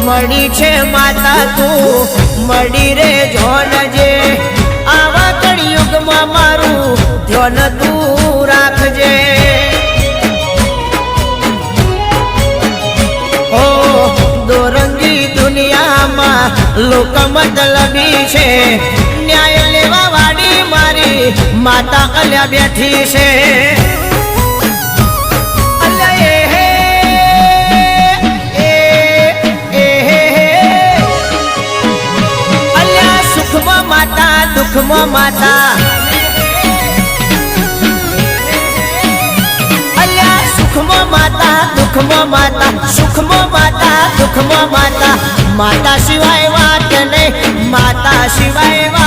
મળી છે માતા તું મળી રે જોનજે આવા કળિયુગમાં મારું ધ્યાન તું રાખજે ઓ દોરંગી દુનિયામાં લોક મતલબી છે ન્યાય લેવા વાળી મારી માતા અલ્યા બેઠી છે દુઃખમાં માતા અલ્યા સુખમાં માતા દુઃખમાં માતા સુખમાં માતા દુઃખમાં માતા માતા સિવાય વાત નહીં માતા સિવાય વાત